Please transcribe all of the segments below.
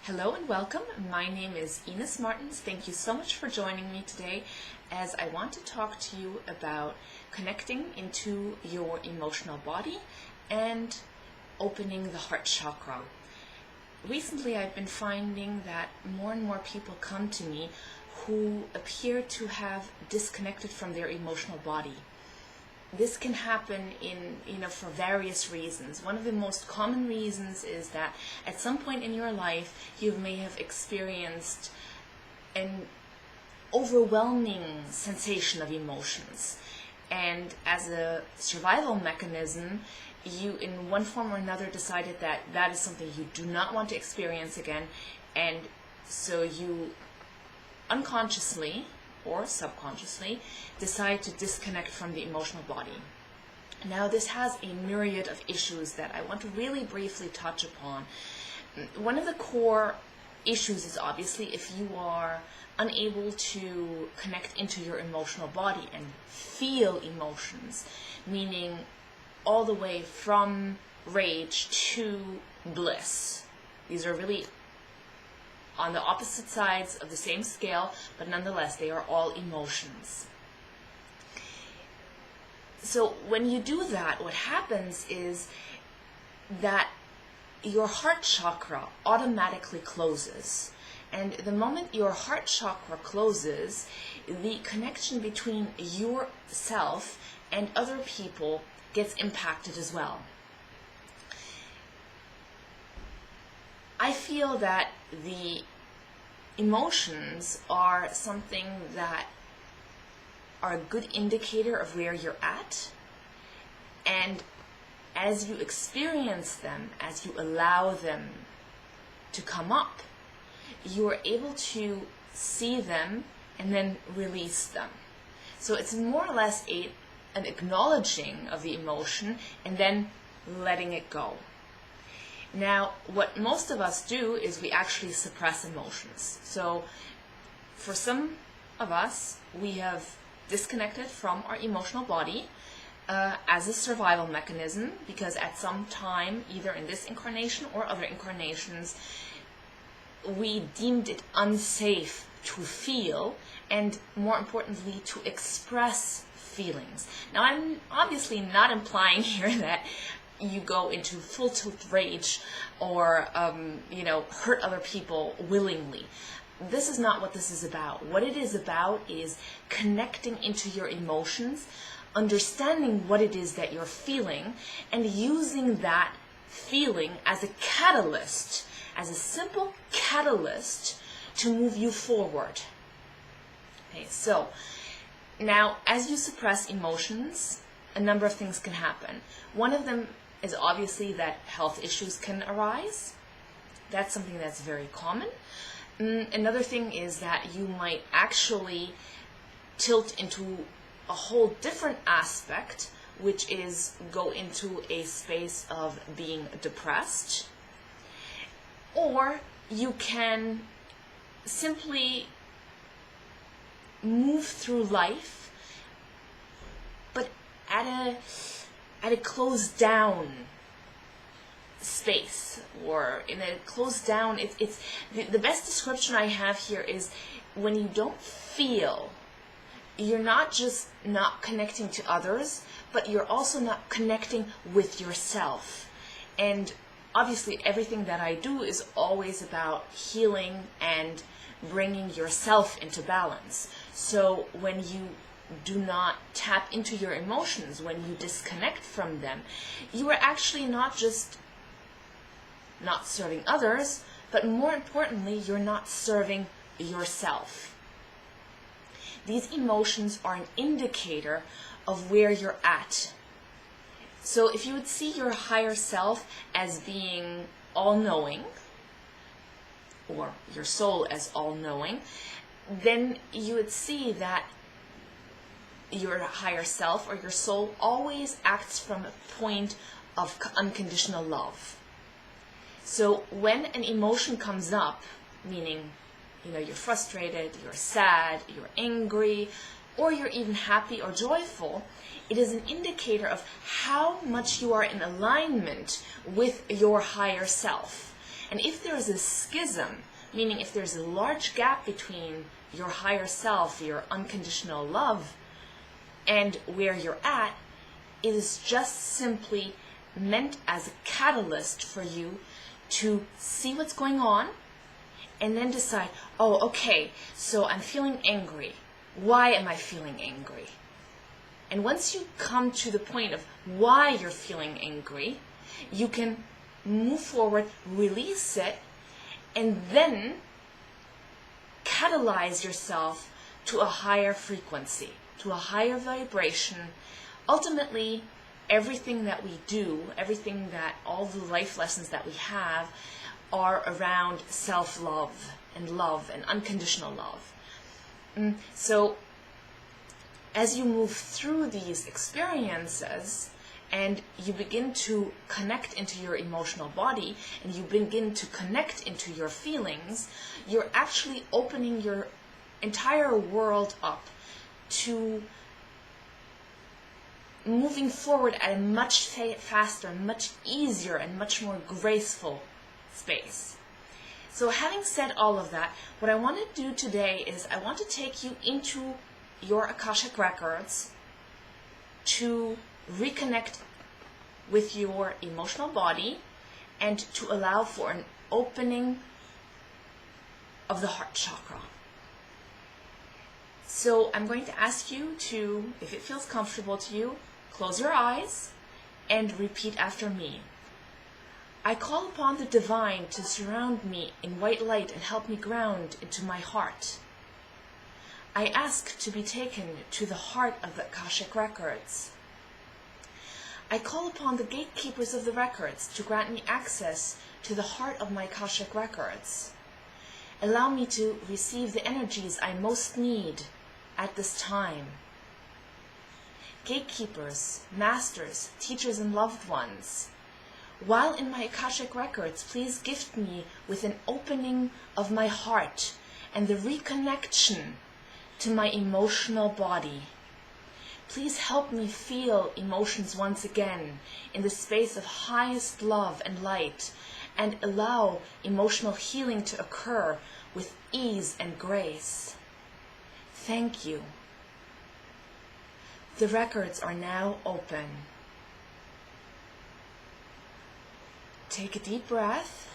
Hello and welcome. My name is Ines Martins. Thank you so much for joining me today as I want to talk to you about connecting into your emotional body and opening the heart chakra. Recently I've been finding that more and more people come to me who appear to have disconnected from their emotional body. This can happen for various reasons. One of the most common reasons is that at some point in your life you may have experienced an overwhelming sensation of emotions, and as a survival mechanism you in one form or another decided that that is something you do not want to experience again, and so you unconsciously or subconsciously decide to disconnect from the emotional body. Now this has a myriad of issues that I want to really briefly touch upon. One of the core issues is obviously if you are unable to connect into your emotional body and feel emotions, meaning all the way from rage to bliss. These are really on the opposite sides of the same scale, but nonetheless they are all emotions. So when you do that, what happens is that your heart chakra automatically closes. And the moment your heart chakra closes, the connection between yourself and other people gets impacted as well. I feel that the emotions are something that are a good indicator of where you're at, and as you experience them, as you allow them to come up, you are able to see them and then release them. So it's more or less an acknowledging of the emotion and then letting it go. Now, what most of us do is we actually suppress emotions. So for some of us, we have disconnected from our emotional body as a survival mechanism, because at some time, either in this incarnation or other incarnations, we deemed it unsafe to feel, and more importantly, to express feelings. Now, I'm obviously not implying here that you go into full tilt rage or hurt other people willingly. This is not what this is about. What it is about is connecting into your emotions, understanding what it is that you're feeling, and using that feeling as a catalyst, as a simple catalyst to move you forward. Okay, so now as you suppress emotions, a number of things can happen. One of them is obviously that health issues can arise. That's something that's very common. Another thing is that you might actually tilt into a whole different aspect, which is go into a space of being depressed. Or you can simply move through life, but at a closed down space, or in a closed down, it's the best description I have here is when you don't feel, you're not just not connecting to others, but you're also not connecting with yourself. And obviously everything that I do is always about healing and bringing yourself into balance. So when you do not tap into your emotions, when you disconnect from them, you are actually not just not serving others, but more importantly, you're not serving yourself. These emotions are an indicator of where you're at. So if you would see your higher self as being all-knowing, or your soul as all-knowing, then you would see that your higher self or your soul always acts from a point of unconditional love. So when an emotion comes up, meaning you're frustrated, you're sad, you're angry, or you're even happy or joyful, it is an indicator of how much you are in alignment with your higher self. And if there is a schism, meaning if there's a large gap between your higher self, your unconditional love, and where you're at, it is just simply meant as a catalyst for you to see what's going on and then decide, oh, okay, so I'm feeling angry. Why am I feeling angry? And once you come to the point of why you're feeling angry, you can move forward, release it, and then catalyze yourself to a higher frequency, to a higher vibration. Ultimately, everything that we do, everything that all the life lessons that we have are around self-love and unconditional love. So as you move through these experiences and you begin to connect into your emotional body and you begin to connect into your feelings, you're actually opening your entire world up to moving forward at a much faster, much easier, and much more graceful space. So having said all of that, what I want to do today is I want to take you into your Akashic Records to reconnect with your emotional body and to allow for an opening of the heart chakra. So I'm going to ask you to, if it feels comfortable to you, close your eyes and repeat after me. I call upon the divine to surround me in white light and help me ground into my heart. I ask to be taken to the heart of the Akashic Records. I call upon the gatekeepers of the records to grant me access to the heart of my Akashic Records. Allow me to receive the energies I most need at this time. Gatekeepers, masters, teachers, and loved ones, while in my Akashic Records, please gift me with an opening of my heart and the reconnection to my emotional body. Please help me feel emotions once again in the space of highest love and light, and allow emotional healing to occur with ease and grace. Thank you. The records are now open. Take a deep breath.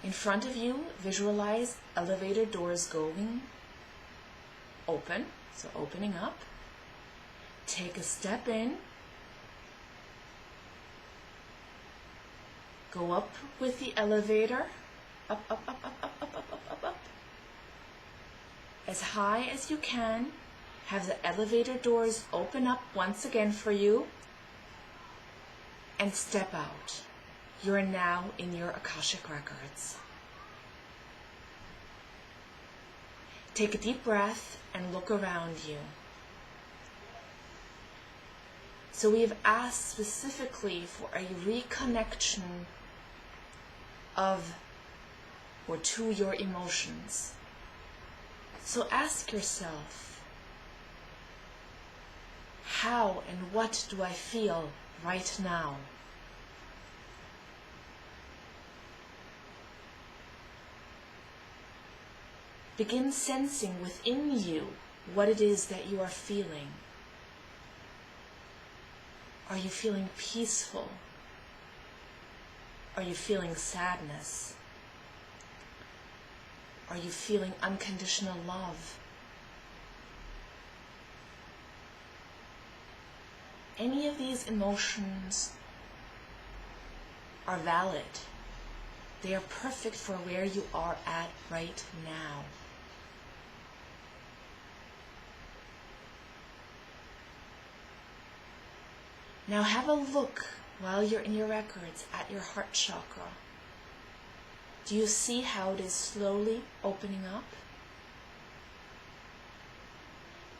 In front of you, visualize elevator doors going open, so opening up. Take a step in. Go up with the elevator. Up, up, up, up, up, up, up, up, up, up. As high as you can. Have the elevator doors open up once again for you. And step out. You are now in your Akashic Records. Take a deep breath and look around you. So we have asked specifically for a reconnection of or to your emotions. So ask yourself, how and what do I feel right now? Begin sensing within you what it is that you are feeling. Are you feeling peaceful? Are you feeling sadness? Are you feeling unconditional love? Any of these emotions are valid. They are perfect for where you are at right now. Now have a look while you're in your records at your heart chakra. Do you see how it is slowly opening up?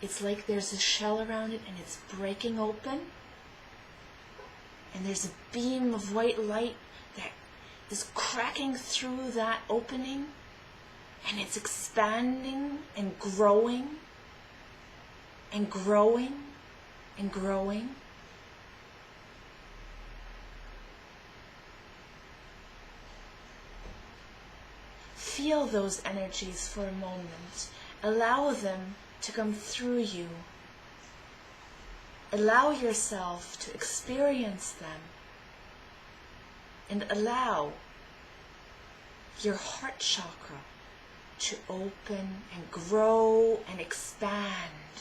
It's like there's a shell around it and it's breaking open. And there's a beam of white light that is cracking through that opening. And it's expanding and growing and growing and growing. feel those energies for a moment. Allow them to come through you. Allow yourself to experience them. And allow your heart chakra to open and grow and expand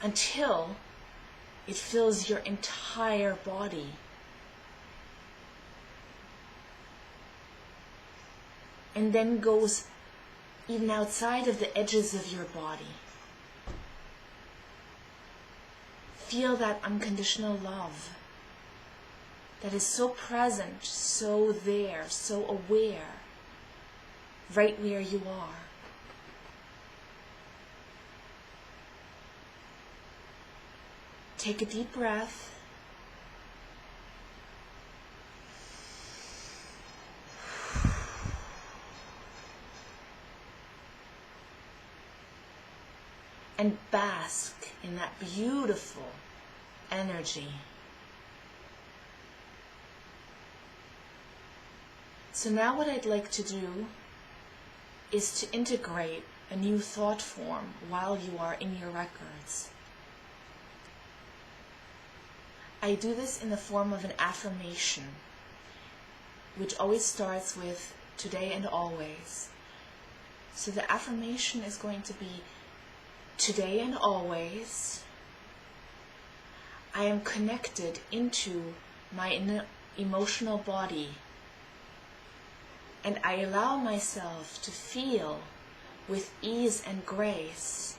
until it fills your entire body. And then goes even outside of the edges of your body. Feel that unconditional love that is so present, so there, so aware, right where you are. Take a deep breath. And bask in that beautiful energy. So now what I'd like to do is to integrate a new thought form while you are in your records. I do this in the form of an affirmation, which always starts with today and always. So the affirmation is going to be, today and always, I am connected into my emotional body, and I allow myself to feel with ease and grace.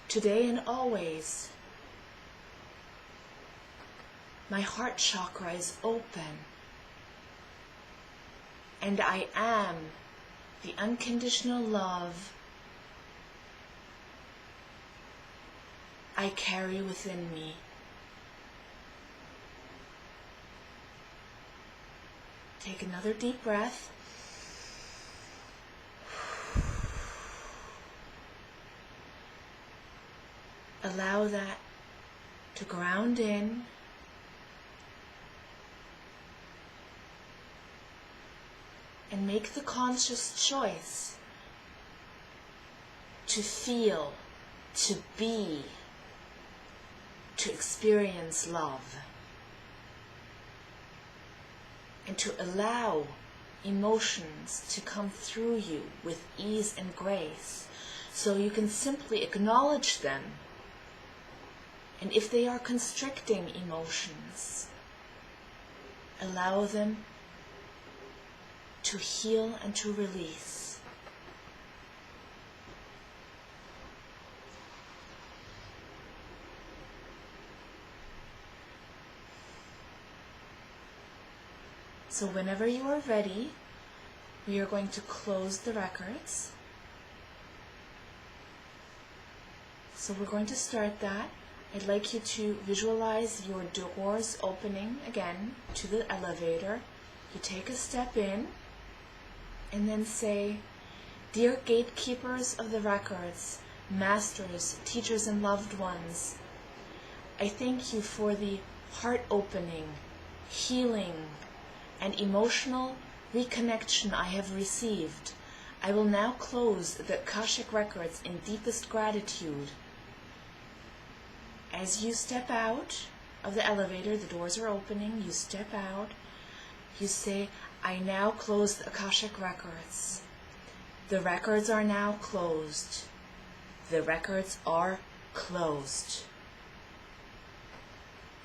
Today and always, my heart chakra is open, and I am the unconditional love I carry within me. Take another deep breath. Allow that to ground in. And make the conscious choice to feel, to be, to experience love. And to allow emotions to come through you with ease and grace, so you can simply acknowledge them. And if they are constricting emotions, allow them to heal and to release. So whenever you are ready, we are going to close the records. So we're going to start that. I'd like you to visualize your doors opening again to the elevator. You take a step in and then say, "Dear gatekeepers of the records, masters, teachers, and loved ones, I thank you for the heart-opening, healing, and emotional reconnection I have received. I will now close the Akashic Records in deepest gratitude." As you step out of the elevator, the doors are opening, you step out, you say, "I now close the Akashic Records. The records are now closed. The records are closed."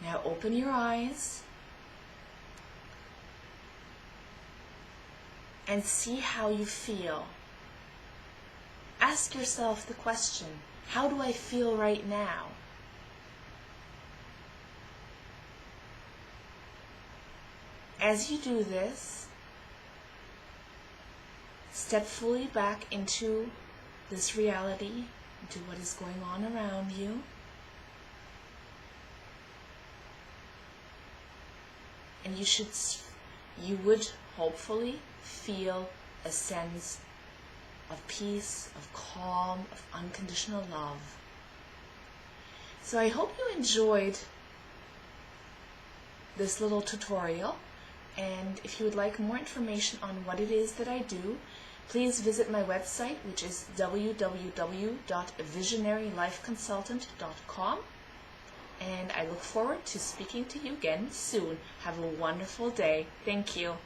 Now open your eyes and see how you feel. Ask yourself the question, how do I feel right now? As you do this, step fully back into this reality, into what is going on around you. And you would hopefully feel a sense of peace, of calm, of unconditional love. So I hope you enjoyed this little tutorial. And if you would like more information on what it is that I do, please visit my website, which is www.visionarylifeconsultant.com. And I look forward to speaking to you again soon. Have a wonderful day. Thank you.